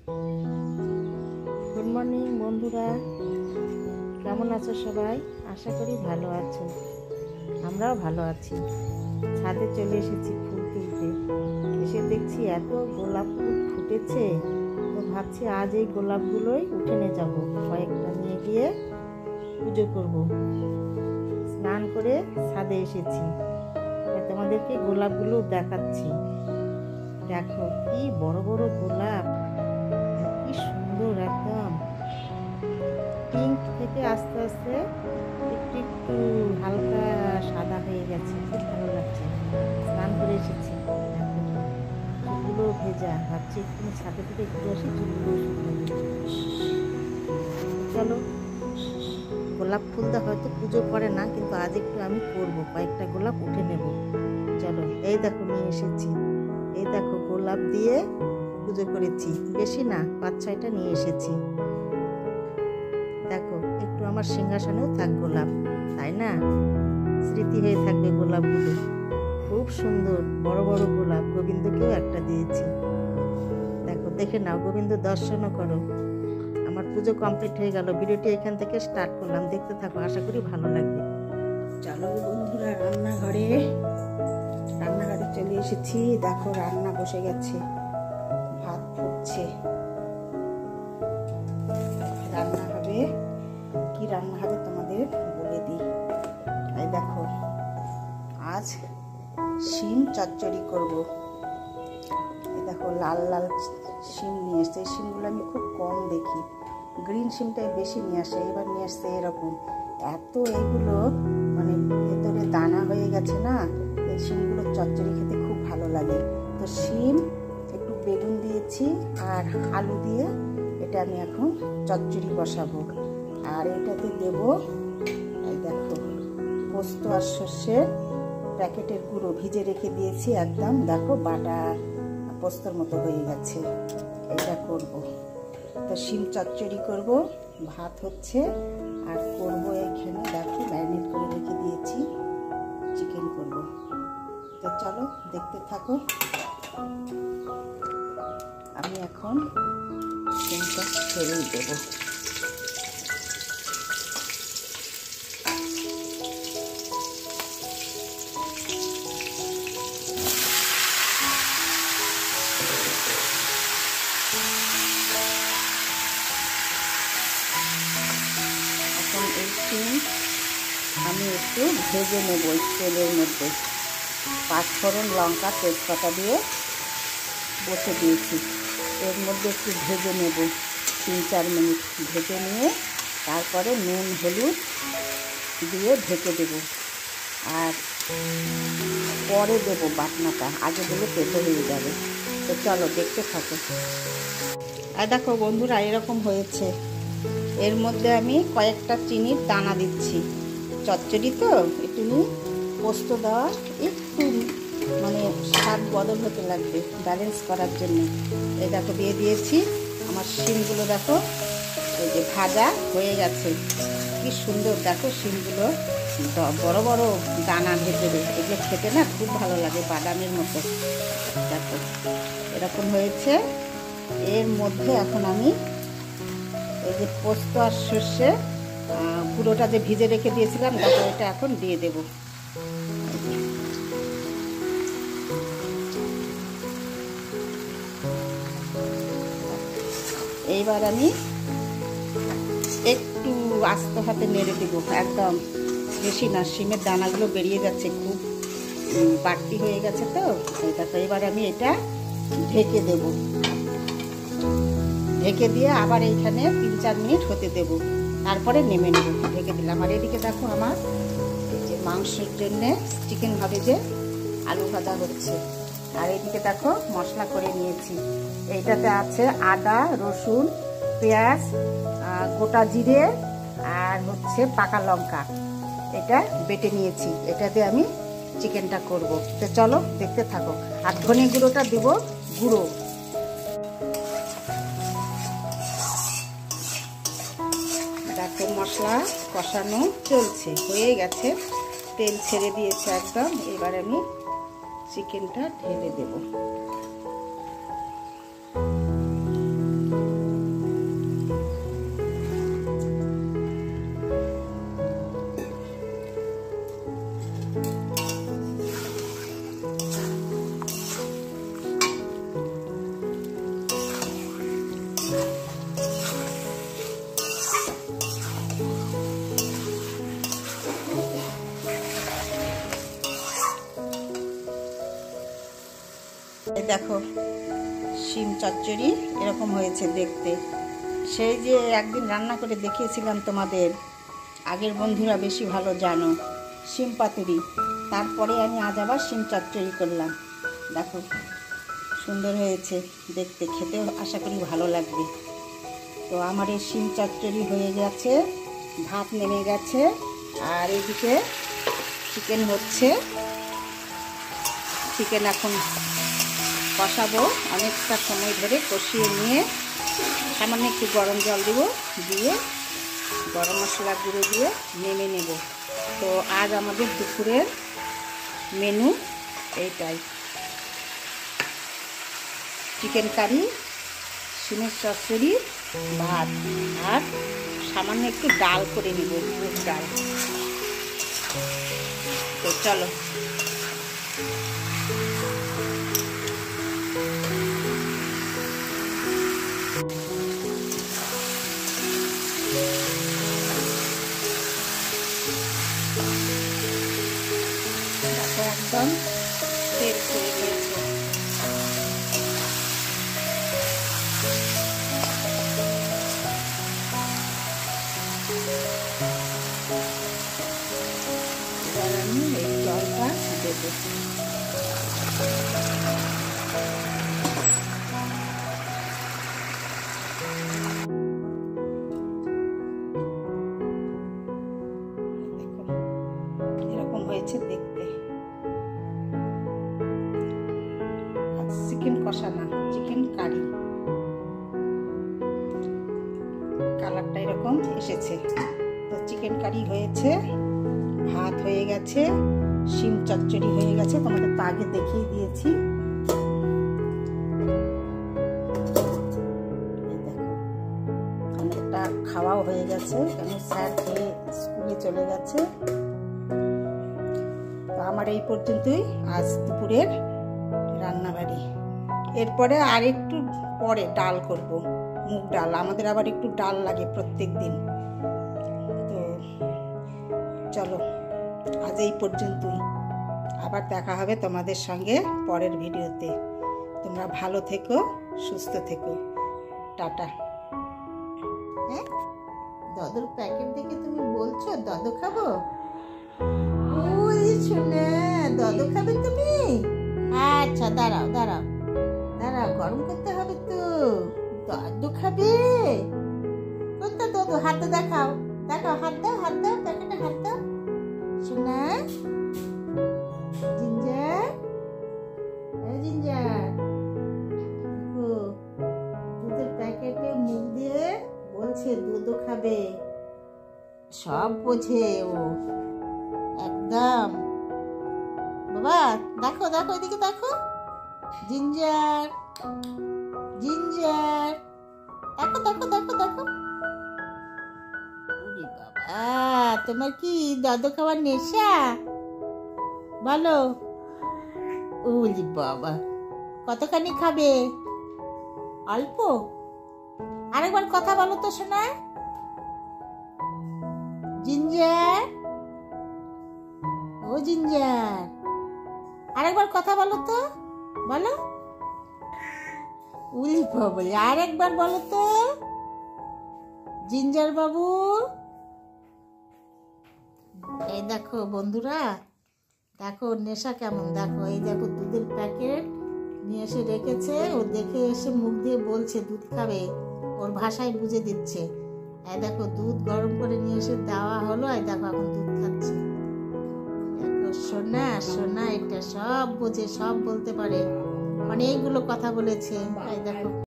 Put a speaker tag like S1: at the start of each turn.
S1: Good morning বন্ধুরা, কেমন আছো সবাই? আশা করি ভালো আছো। আমরাও ভালো আছি। ছাদে চলে এসেছি ফুল তুলতে। এসে দেখছি এত গোলাপ ফুল ফুটেছে, তো ভাবছি আজ এই গোলাপগুলোই উঠে নিয়ে যাবো, কয়েকটা নিয়ে গিয়ে পুজো করব। স্নান করে ছাদে এসেছি, তোমাদেরকে গোলাপগুলো দেখাচ্ছি। দেখো কি বড় বড় গোলাপ, কি সুন্দর, একদম পিঙ্ক থেকে আস্তে আস্তে একটু একটু হালকা সাদা হয়ে গেছে। খুব ভালো লাগছে। স্নান করে এসেছি, দেখো চুলগুলো ভেজা। ভাবছি একটু ছাদে থেকে ঘুরে আসি, চুলগুলো শুকনো। চলো, গোলাপ ফুলটা হয়তো পুজো করে না, কিন্তু আজ একটু আমি করবো, কয়েকটা গোলাপ উঠে নেব। চলো, এই দেখো নিয়ে এসেছি। এই দেখো গোলাপ দিয়ে পুজো করেছি, বেশি না, 5-6টা নিয়ে এসেছি। দেখো একটু আমার সিংহাসনেও থাক গোলাপ, তাই না? স্মৃতি হয়ে থাকবে গোলাপগুলো। খুব সুন্দর বড় বড় গোলাপ। গোবিন্দকেও একটা দিয়েছি। দেখো, দেখে নাও, গোবিন্দ দর্শনও করো। আমার পুজো কমপ্লিট হয়ে গেল। ভিডিওটি এখান থেকে স্টার্ট করলাম, দেখতে থাকো, আশা করি ভালো লাগবে। চলো বন্ধুরা, রান্নাঘরে চলে এসেছি। দেখো রান্না বসে গেছে, ভাত ফুটছে। রান্না হবে, কি রান্না হবে তোমাদের বলে দিই। এই দেখো, আজ শিম চচ্চড়ি করব। এই দেখো লাল লাল শিম নিয়ে এসছে। এই শিমগুলো আমি খুব কম দেখি, গ্রিন শিমটাই বেশি নিয়ে আসে। এবার নিয়ে আসছে এরকম, এত এইগুলো মানে ভেতরে দানা হয়ে গেছে না। এই শিমগুলো চচ্চড়ি খেতে খুব ভালো লাগে। তো শিম, একটু বেগুন দিয়েছি আর আলু দিয়ে এটা আমি এখন চচ্চড়ি বসাবো। আর এটাতে দেব, এই দেখো পোস্ত আর সর্ষের প্যাকেটের গুঁড়ো ভিজে রেখে দিয়েছি একদম। দেখো বাটা পোস্তর মতো হয়ে গেছে। এটা করব। তো শিম চচ্চড়ি করব, ভাত হচ্ছে, আর করব এখানে দেখো ম্যারিনেট করে রেখে দিয়েছি চিকেন করব। তো চলো দেখতে থাকো। আমি এখন শিমটা ছেড়েই দেবো। এখন এই শিম আমি একটু ভেজে নেব তেলের মধ্যে। 5 ফোড়ন, লঙ্কা, তেজপাতা দিয়ে বসে দিয়েছি। এর মধ্যে একটু ভেজে নেব, 3-4 মিনিট ভেজে নিয়ে তারপরে নুন হলুদ দিয়ে ঢেকে দেব। আর পরে দেব বাটনাটা, আগে দিলে পেতে হয়ে যাবে। তো চলো দেখতে থাকো। আর দেখো বন্ধুরা, এরকম হয়েছে। এর মধ্যে আমি কয়েকটা চিনির দানা দিচ্ছি। চচ্চড়ি তো একটু পোস্ত দেওয়া, একটু মানে স্বাদ বদল হতে লাগবে, ব্যালেন্স করার জন্য। এই দেখো দিয়ে দিয়েছি। আমার শিমগুলো দেখো এই যে ভাজা হয়ে গেছে, কি সুন্দর। দেখো শিমগুলো বড় বড় দানা ভেতরে, এগুলো খেতে না খুব ভালো লাগে, বাদামের মতো। দেখো এরকম হয়েছে। এর মধ্যে এখন আমি এই যে পোস্ত আর সর্ষে গুঁড়োটা যে ভিজে রেখে দিয়েছিলাম, দেখো এটা এখন দিয়ে দেব। এইবার আমি একটু আস্তে হাতে নেড়ে দেব, একদম বেশি না। শিমের দানাগুলো বেরিয়ে যাচ্ছে, খুব বাড়তি হয়ে গেছে। তো দেখো এবার আমি এটা ঢেকে দেব। ঢেকে দিয়ে আবার এইখানে 3-4 মিনিট হতে দেব, তারপরে নেমে নেব। ঢেকে দিলাম। আর এদিকে দেখো আমার এই যে মাংসের জন্যে চিকেন ভাবে যে আলু ভাজা হচ্ছে। আর এদিকে দেখো মশলা করে নিয়েছি। এইটাতে আছে আদা, রসুন, পেঁয়াজ, গোটা জিরে আর হচ্ছে পাকা লঙ্কা। এটা বেটে নিয়েছি, এটা দিয়ে আমি চিকেনটা করব। তো চলো দেখতে থাকো। আর ধনে গুঁড়োটা দেব, গুঁড়ো। দেখো মশলা কষানো চলছে, হয়ে গেছে, তেল ছেড়ে দিয়েছে একদম। এবার আমি চিকেনটা ঢেলে দেব। দেখো শিম চচ্চড়ি এরকম হয়েছে দেখতে। সেই যে একদিন রান্না করে দেখিয়েছিলাম তোমাদের, আগের বন্ধুরা বেশি ভালো জানো, শিম পাতুরি। তারপরে আমি আজ আবার শিম চচ্চড়ি করলাম। দেখো সুন্দর হয়েছে দেখতে, খেতেও আশা করি ভালো লাগবে। তো আমার এই শিম চচ্চড়ি হয়ে গেছে, ভাত নেমে গেছে, আর এদিকে চিকেন হচ্ছে। চিকেন এখন কষাবো, অনেকটা সময় ধরে কষিয়ে নিয়ে সামান্য একটু গরম জল দেব, দিয়ে গরম মশলা গুঁড়ো দিয়ে নেমে নেব। তো আজ আমাদের দুপুরের মেনু এইটাই, চিকেন কারি, শিমের চচ্চড়ি, ভাত, আর সামান্য একটু ডাল করে নেব, মুগ ডাল। তো চলো একদম সেট হয়ে গেছে। এবার আমি এই জলটা দেবো। এরকম হয়েছে দেখতে। চিকেন কষা না, চিকেন কারি, কালারটা এরকম এসেছে। তো চিকেন কারি হয়েছে, ভাত হয়ে গেছে, শিম চচ্চড়ি হয়ে গেছে, তোমাদের তো আগে দেখিয়ে দিয়েছি। দেখো অনেকটা খাওয়াও হয়ে গেছে, কেন স্যার খেয়ে স্কুলে চলে গেছে। তো আমার এই পর্যন্তই আজ দুপুরের রান্নাবাড়ি। এরপরে আর একটু পরে ডাল করব, মুগ ডাল। আমাদের আবার একটু ডাল লাগে প্রত্যেক দিন। তো চলো আজ এই পর্যন্তই, আবার দেখা হবে তোমাদের সঙ্গে পরের ভিডিওতে। তোমরা ভালো থেকো, সুস্থ থেকো, টাটা। হ্যাঁ, দাদুর প্যাকেট দেখে তুমি বলছো দাদু খাবো? ওই শুনে দাদু খাবে তুমি? আচ্ছা দাঁড়াও দাঁড়াও দাঁড়াও, গরম করতে হবে তো। দাদু খাবে? কোনটা দাদু? হাতে দেখাও, দেখাও, হাত দাও, হাত দাও, প্যাকেটে হাত দাও। শোনা জিঞ্জার, জিঞ্জার দুধের প্যাকেটে মুখ দিয়ে বলছে দুধও খাবে, সব বোঝে ও একদম। বাবা দেখো দেখো, এদিকে দেখো, জিঞ্জার, জিঞ্জার, দেখো দেখো দেখো দেখো। ওরে বাবা, তোমার কি দাদু খাওয়ার নেশা? বলো। ওরে বাবা, কতখানি খাবে? অল্প? আরেকবার কথা বলো তো শোনা। জিঞ্জার, ও জিঞ্জার, আরেকবার কথা বলো তো, বলো। উলি বাবা, আর একবার বলো তো, জিঞ্জার বাবু। এই দেখো বন্ধুরা, দেখো নেশা কেমন, দেখো এই দেখো দুধের প্যাকেট নিয়ে এসে রেখেছে, ও দেখে এসে মুখ দিয়ে বলছে দুধ খাবে, ওর ভাষায় বুঝে দিচ্ছে। এই দেখো দুধ গরম করে নিয়ে এসে দেওয়া হলো, এই দেখো এখন দুধ খাচ্ছে। দেখো সোনা, সোনা এটা সব বোঝে, সব বলতে পারে, অনেকগুলো কথা বলেছে। এই দেখো।